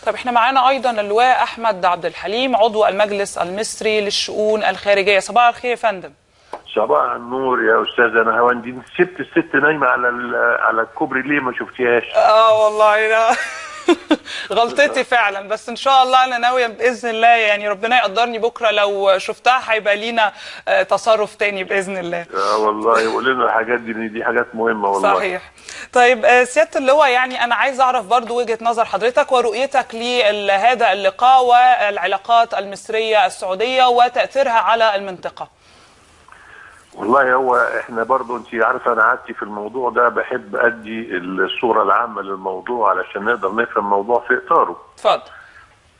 طب احنا معانا ايضا اللواء احمد عبد الحليم عضو المجلس المصري للشؤون الخارجيه. صباح الخير يا فندم. صباح النور يا استاذ. انا هوندي سبت الست نايمه على الكوبري، ليه ما شفتيهاش؟ والله لا. غلطتي فعلا، بس ان شاء الله انا ناويه باذن الله، يعني ربنا يقدرني بكره لو شفتها هيبقى لينا تصرف تاني باذن الله. والله قول لنا الحاجات دي حاجات مهمه والله. صحيح. طيب سياده اللواء، يعني انا عايز اعرف برضو وجهه نظر حضرتك ورؤيتك لهذا اللقاء والعلاقات المصريه السعوديه وتاثيرها على المنطقه. والله هو احنا برضو انت عارفه انا قعدت في الموضوع ده، بحب ادي الصوره العامه للموضوع علشان نقدر نفهم الموضوع في اطاره. اتفضل.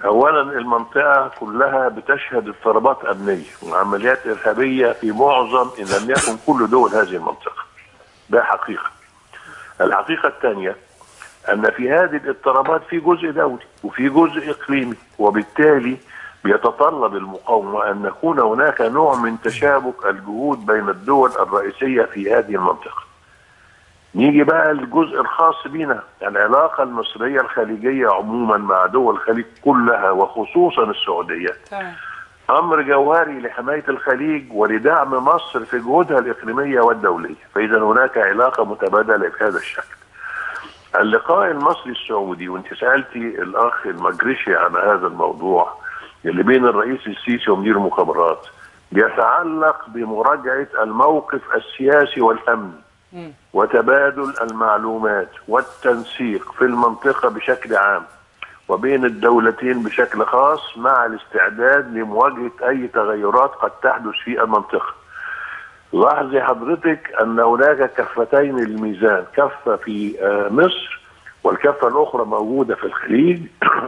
اولا المنطقه كلها بتشهد اضطرابات امنيه وعمليات ارهابيه في معظم ان لم يكن كل دول هذه المنطقه. ده حقيقه. الحقيقه الثانيه ان في هذه الاضطرابات في جزء دولي وفي جزء اقليمي، وبالتالي بيتطلب المقاومه ان يكون هناك نوع من تشابك الجهود بين الدول الرئيسيه في هذه المنطقه. نيجي بقى للجزء الخاص بنا، العلاقه المصريه الخليجيه عموما مع دول الخليج كلها وخصوصا السعوديه. امر جوهري لحمايه الخليج ولدعم مصر في جهودها الاقليميه والدوليه، فاذا هناك علاقه متبادله بهذا الشكل. اللقاء المصري السعودي، وانت سالتي الاخ المجرشي عن هذا الموضوع اللي بين الرئيس السيسي ومدير المخابرات، بيتعلق بمراجعه الموقف السياسي والامني وتبادل المعلومات والتنسيق في المنطقه بشكل عام وبين الدولتين بشكل خاص، مع الاستعداد لمواجهه اي تغيرات قد تحدث في المنطقه. لاحظي حضرتك ان هناك كفتين للميزان، كفه في مصر والكفه الاخرى موجوده في الخليج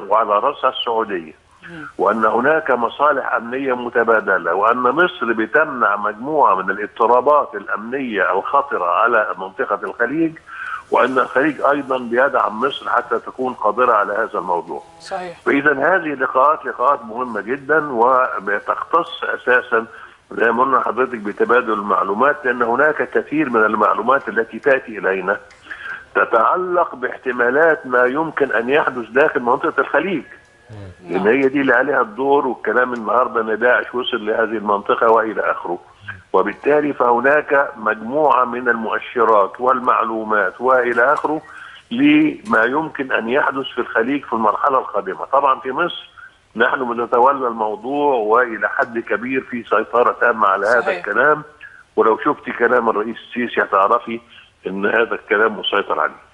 وعلى راسها السعوديه، وان هناك مصالح امنيه متبادله، وان مصر بتمنع مجموعه من الاضطرابات الامنيه الخطره على منطقه الخليج، وان الخليج ايضا بيدعم مصر حتى تكون قادره على هذا الموضوع. صحيح. فاذا هذه لقاءات مهمه جدا وبتختص اساسا زي ما قلنا حضرتك بتبادل المعلومات، لان هناك كثير من المعلومات التي تاتي الينا تتعلق باحتمالات ما يمكن ان يحدث داخل منطقه الخليج. لان هي دي اللي عليها الدور، والكلام النهارده ان داعش وصل لهذه المنطقه والى اخره. وبالتالي فهناك مجموعه من المؤشرات والمعلومات والى اخره لما يمكن ان يحدث في الخليج في المرحله القادمه. طبعا في مصر نحن بنتولى الموضوع والى حد كبير في سيطره تامه على هذا الكلام، ولو شفتي كلام الرئيس السيسي هتعرفي ان هذا الكلام مسيطر عليه.